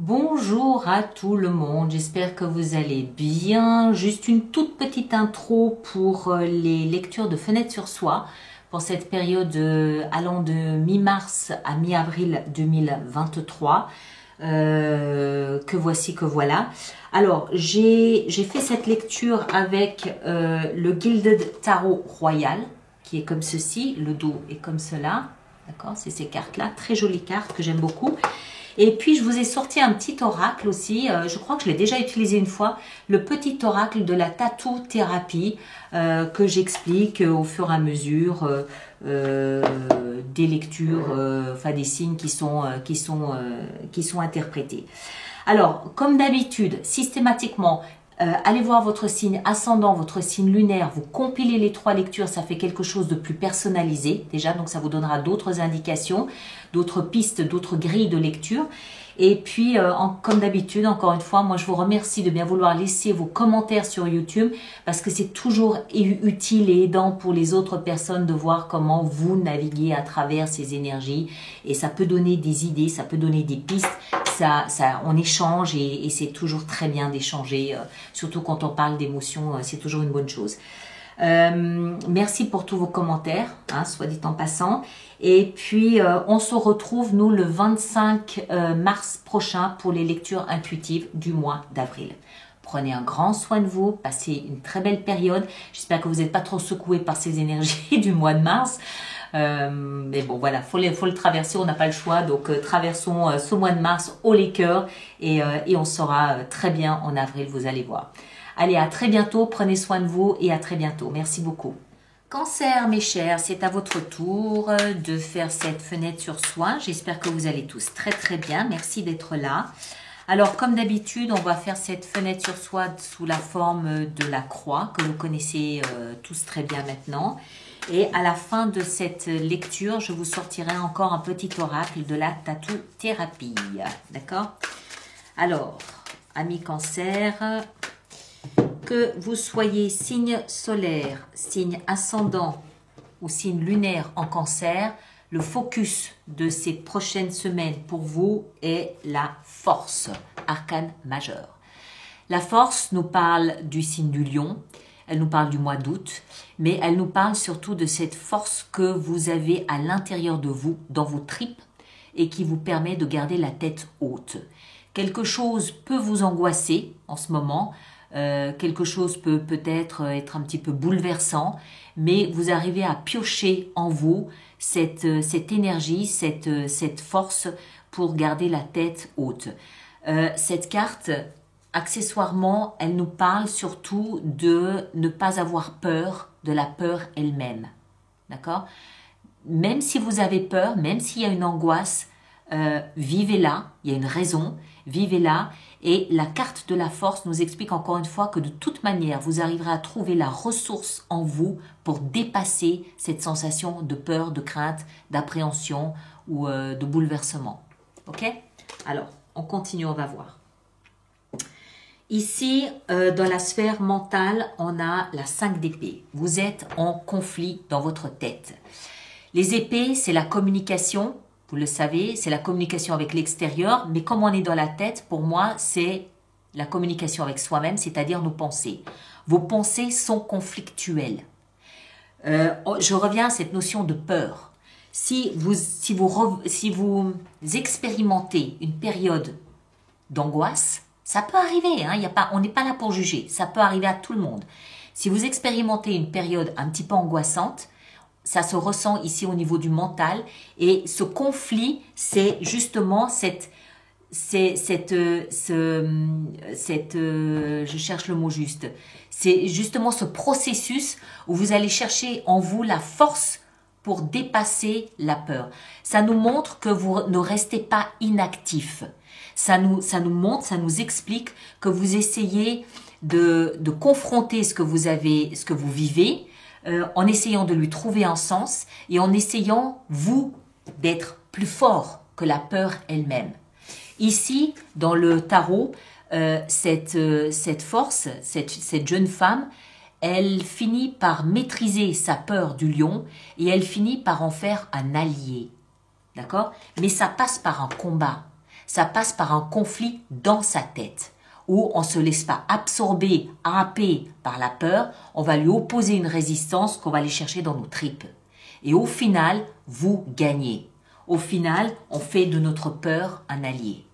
Bonjour à tout le monde, j'espère que vous allez bien. Juste une toute petite intro pour les lectures de Fenêtre sur Soi pour cette période allant de mi-mars à mi-avril 2023. Que voici, que voilà. Alors, j'ai fait cette lecture avec le Gilded Tarot Royal, qui est comme ceci, le dos est comme cela. D'accord, c'est ces cartes-là, très jolies cartes que j'aime beaucoup. Et puis, je vous ai sorti un petit oracle aussi, je crois que je l'ai déjà utilisé une fois, le petit oracle de la tattoo thérapie que j'explique au fur et à mesure des lectures, enfin des signes qui sont interprétés. Alors, comme d'habitude, systématiquement, allez voir votre signe ascendant, votre signe lunaire, vous compilez les trois lectures, ça fait quelque chose de plus personnalisé déjà, donc ça vous donnera d'autres indications, d'autres pistes, d'autres grilles de lecture. Et puis, comme d'habitude, encore une fois, moi je vous remercie de bien vouloir laisser vos commentaires sur YouTube parce que c'est toujours utile et aidant pour les autres personnes de voir comment vous naviguez à travers ces énergies et ça peut donner des idées, ça peut donner des pistes. On échange et c'est toujours très bien d'échanger, surtout quand on parle d'émotions, c'est toujours une bonne chose. Merci pour tous vos commentaires, hein, soit dit en passant. Et puis, on se retrouve, nous, le 25 mars prochain pour les lectures intuitives du mois d'avril. Prenez un grand soin de vous, passez une très belle période. J'espère que vous n'êtes pas trop secoués par ces énergies du mois de mars. Mais bon, voilà, faut le traverser, on n'a pas le choix. Donc, traversons ce mois de mars haut les cœurs et on sera très bien en avril, vous allez voir. Allez, à très bientôt, prenez soin de vous et à très bientôt. Merci beaucoup. Cancer, mes chers, c'est à votre tour de faire cette fenêtre sur soi. J'espère que vous allez tous très très bien. Merci d'être là. Alors, comme d'habitude, on va faire cette fenêtre sur soi sous la forme de la croix que vous connaissez tous très bien maintenant. Et à la fin de cette lecture, je vous sortirai encore un petit oracle de la tattoo thérapie. D'accord? Alors, amis Cancer, que vous soyez signe solaire, signe ascendant ou signe lunaire en Cancer, le focus de ces prochaines semaines pour vous est la force, arcane majeur. La force nous parle du signe du lion, elle nous parle du mois d'août, mais elle nous parle surtout de cette force que vous avez à l'intérieur de vous, dans vos tripes, et qui vous permet de garder la tête haute. Quelque chose peut vous angoisser en ce moment, quelque chose peut peut-être être un petit peu bouleversant, mais vous arrivez à piocher en vous cette énergie, cette force pour garder la tête haute. Cette carte, accessoirement, elle nous parle surtout de ne pas avoir peur de la peur elle-même. D'accord? Même si vous avez peur, même s'il y a une angoisse, vivez-la, il y a une raison, vivez-la. Et la carte de la force nous explique encore une fois que de toute manière, vous arriverez à trouver la ressource en vous pour dépasser cette sensation de peur, de crainte, d'appréhension ou de bouleversement. Ok? Alors, on continue, on va voir. Ici, dans la sphère mentale, on a la 5 d'épée. Vous êtes en conflit dans votre tête. Les épées, c'est la communication. Vous le savez, c'est la communication avec l'extérieur, mais comme on est dans la tête, pour moi, c'est la communication avec soi-même, c'est-à-dire nos pensées. Vos pensées sont conflictuelles. Je reviens à cette notion de peur. Si vous expérimentez une période d'angoisse, ça peut arriver, hein, on n'est pas là pour juger, ça peut arriver à tout le monde. Si vous expérimentez une période un petit peu angoissante, ça se ressent ici au niveau du mental et ce conflit, c'est justement je cherche le mot juste, c'est justement ce processus où vous allez chercher en vous la force pour dépasser la peur. Ça nous montre que vous ne restez pas inactif. Ça nous montre, ça nous explique que vous essayez de confronter ce que vous vivez, en essayant de lui trouver un sens et en essayant, vous, d'être plus fort que la peur elle-même. Ici, dans le tarot, cette force, cette jeune femme, elle finit par maîtriser sa peur du lion et elle finit par en faire un allié. D'accord? Mais ça passe par un combat. Ça passe par un conflit dans sa tête, où on ne se laisse pas absorber, happer par la peur, on va lui opposer une résistance qu'on va aller chercher dans nos tripes. Et au final, vous gagnez. Au final, on fait de notre peur un allié.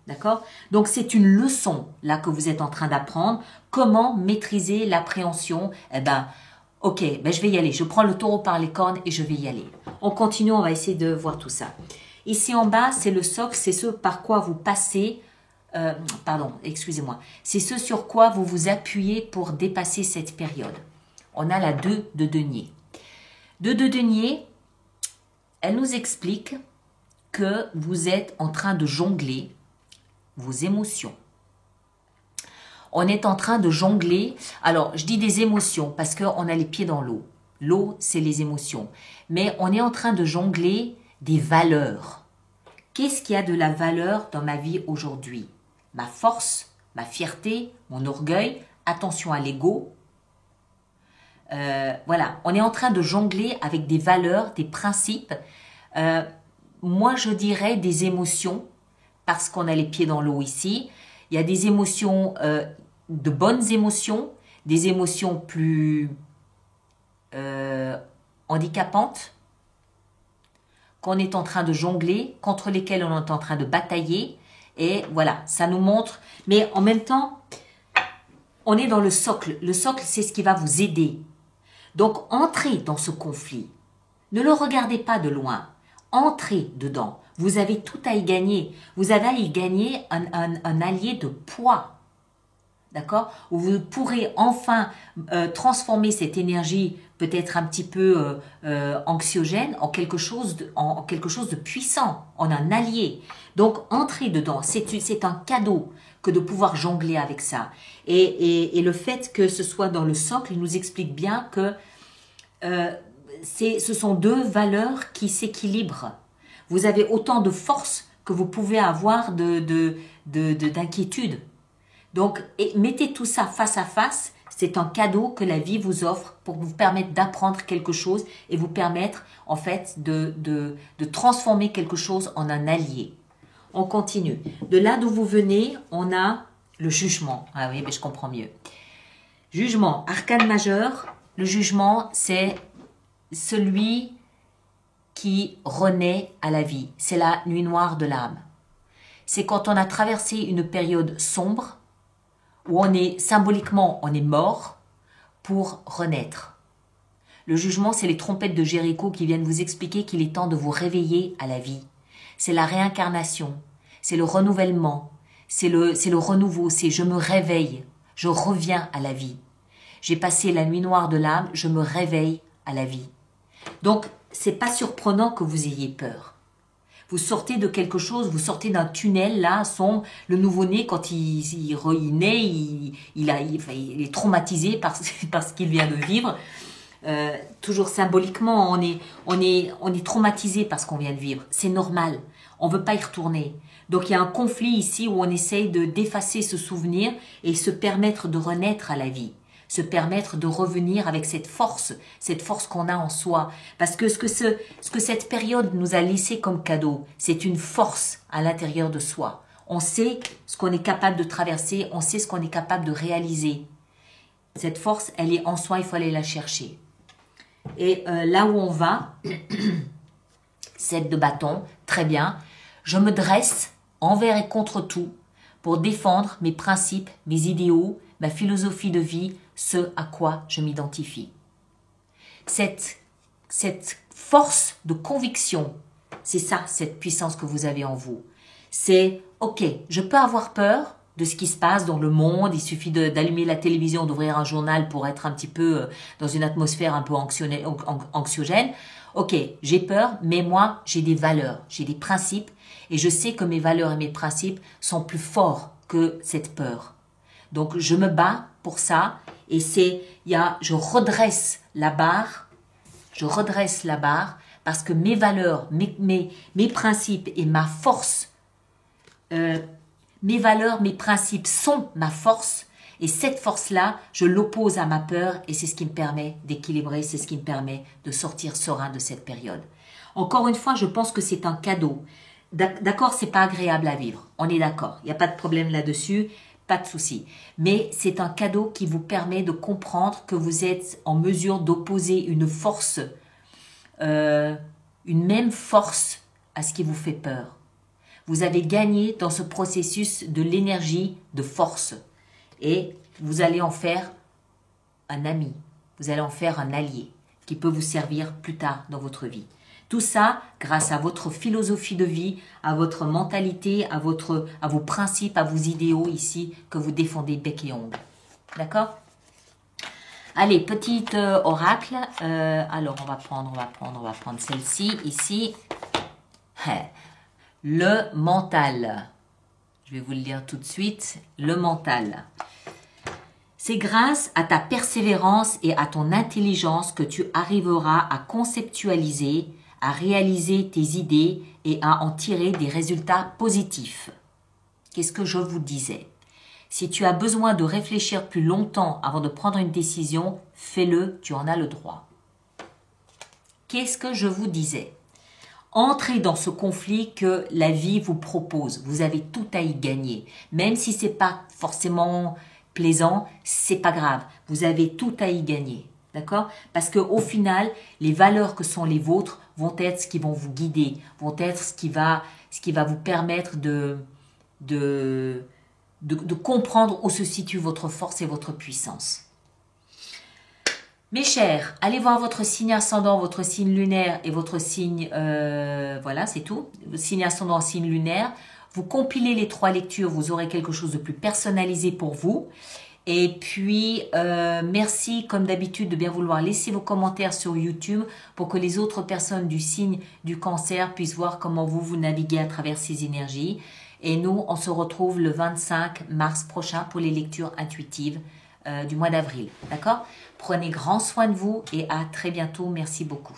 D'accord? Donc c'est une leçon là que vous êtes en train d'apprendre. Comment maîtriser l'appréhension? Eh ben, ok, je vais y aller. Je prends le taureau par les cornes et je vais y aller. On continue, on va essayer de voir tout ça. Ici en bas, c'est le socle, c'est ce par quoi vous passez. Excusez-moi. C'est ce sur quoi vous vous appuyez pour dépasser cette période. On a la 2 de denier. 2 de denier, elle nous explique que vous êtes en train de jongler vos émotions. On est en train de jongler. Alors, je dis des émotions parce qu'on a les pieds dans l'eau. L'eau, c'est les émotions. Mais on est en train de jongler des valeurs. Qu'est-ce qui a de la valeur dans ma vie aujourd'hui? Ma force, ma fierté, mon orgueil. Attention à l'ego. Voilà, on est en train de jongler avec des valeurs, des principes. Moi, je dirais des émotions. Parce qu'on a les pieds dans l'eau ici. Il y a des émotions, de bonnes émotions, des émotions plus handicapantes, qu'on est en train de jongler, contre lesquelles on est en train de batailler. Et voilà, ça nous montre. Mais en même temps, on est dans le socle. Le socle, c'est ce qui va vous aider. Donc, entrez dans ce conflit. Ne le regardez pas de loin. Entrez dedans. Vous avez tout à y gagner. Vous avez à y gagner un allié de poids. D'accord? Où vous pourrez enfin transformer cette énergie peut-être un petit peu anxiogène en quelque chose de puissant, en un allié. Donc, entrez dedans. C'est un cadeau que de pouvoir jongler avec ça. Et le fait que ce soit dans le socle, il nous explique bien que ce sont deux valeurs qui s'équilibrent. Vous avez autant de force que vous pouvez avoir d'inquiétude. Donc, mettez tout ça face à face. C'est un cadeau que la vie vous offre pour vous permettre d'apprendre quelque chose et vous permettre, en fait, de transformer quelque chose en un allié. On continue. De là d'où vous venez, on a le jugement. Ah oui, mais je comprends mieux. Jugement, arcane majeur. Le jugement, c'est celui qui renaît à la vie. C'est la nuit noire de l'âme. C'est quand on a traversé une période sombre, où on est mort pour renaître. Le jugement, c'est les trompettes de Jéricho qui viennent vous expliquer qu'il est temps de vous réveiller à la vie. C'est la réincarnation, c'est le renouvellement, c'est le renouveau, c'est je me réveille, je reviens à la vie. J'ai passé la nuit noire de l'âme, je me réveille à la vie. Donc, c'est pas surprenant que vous ayez peur. Vous sortez de quelque chose, vous sortez d'un tunnel, là, le nouveau-né, quand il naît, il est traumatisé par ce qu'il vient de vivre. Toujours symboliquement, on est traumatisé par ce qu'on vient de vivre. C'est normal. On ne veut pas y retourner. Donc, il y a un conflit ici où on essaye d'effacer ce souvenir et se permettre de renaître à la vie. Se permettre de revenir avec cette force qu'on a en soi. Parce que ce que cette période nous a laissé comme cadeau, c'est une force à l'intérieur de soi. On sait ce qu'on est capable de traverser, on sait ce qu'on est capable de réaliser. Cette force, elle est en soi, il faut aller la chercher. Et là où on va, 7 de bâton, très bien. Je me dresse envers et contre tout pour défendre mes principes, mes idéaux, ma philosophie de vie, ce à quoi je m'identifie. Cette force de conviction, c'est ça, cette puissance que vous avez en vous. C'est, ok, je peux avoir peur de ce qui se passe dans le monde, il suffit d'allumer la télévision, d'ouvrir un journal pour être un petit peu dans une atmosphère un peu anxiogène. Ok, j'ai peur, mais moi, j'ai des valeurs, j'ai des principes, et je sais que mes valeurs et mes principes sont plus forts que cette peur. Donc, je me bats pour ça, et je redresse la barre, parce que mes valeurs, mes principes et ma force, mes valeurs, mes principes sont ma force, et cette force-là, je l'oppose à ma peur, et c'est ce qui me permet d'équilibrer, c'est ce qui me permet de sortir serein de cette période. Encore une fois, je pense que c'est un cadeau. D'accord, c'est pas agréable à vivre. On est d'accord. Il n'y a pas de problème là-dessus. Pas de souci. Mais c'est un cadeau qui vous permet de comprendre que vous êtes en mesure d'opposer une force, une même force à ce qui vous fait peur. Vous avez gagné dans ce processus de l'énergie de force. Et vous allez en faire un ami. Vous allez en faire un allié qui peut vous servir plus tard dans votre vie. Tout ça grâce à votre philosophie de vie, à votre mentalité, à vos principes, à vos idéaux ici que vous défendez bec et ongle. D'accord? Allez, petite oracle. Alors, on va prendre celle-ci ici. Le mental. Je vais vous le lire tout de suite. Le mental. C'est grâce à ta persévérance et à ton intelligence que tu arriveras à conceptualiser, à réaliser tes idées et à en tirer des résultats positifs. Qu'est-ce que je vous disais? Si tu as besoin de réfléchir plus longtemps avant de prendre une décision, fais-le, tu en as le droit. Qu'est-ce que je vous disais? Entrez dans ce conflit que la vie vous propose. Vous avez tout à y gagner. Même si c'est pas forcément plaisant, c'est pas grave. Vous avez tout à y gagner. D'accord? Parce que au final, les valeurs que sont les vôtres vont être ce qui vont vous guider, vont être ce qui va vous permettre de comprendre où se situe votre force et votre puissance. Mes chers, allez voir votre signe ascendant, votre signe lunaire et votre signe, voilà, c'est tout. Signe ascendant, signe lunaire. Vous compilez les 3 lectures, vous aurez quelque chose de plus personnalisé pour vous. Et puis, merci comme d'habitude de bien vouloir laisser vos commentaires sur YouTube pour que les autres personnes du signe du Cancer puissent voir comment vous naviguez à travers ces énergies. Et nous, on se retrouve le 25 mars prochain pour les lectures intuitives du mois d'avril. D'accord? Prenez grand soin de vous et à très bientôt. Merci beaucoup.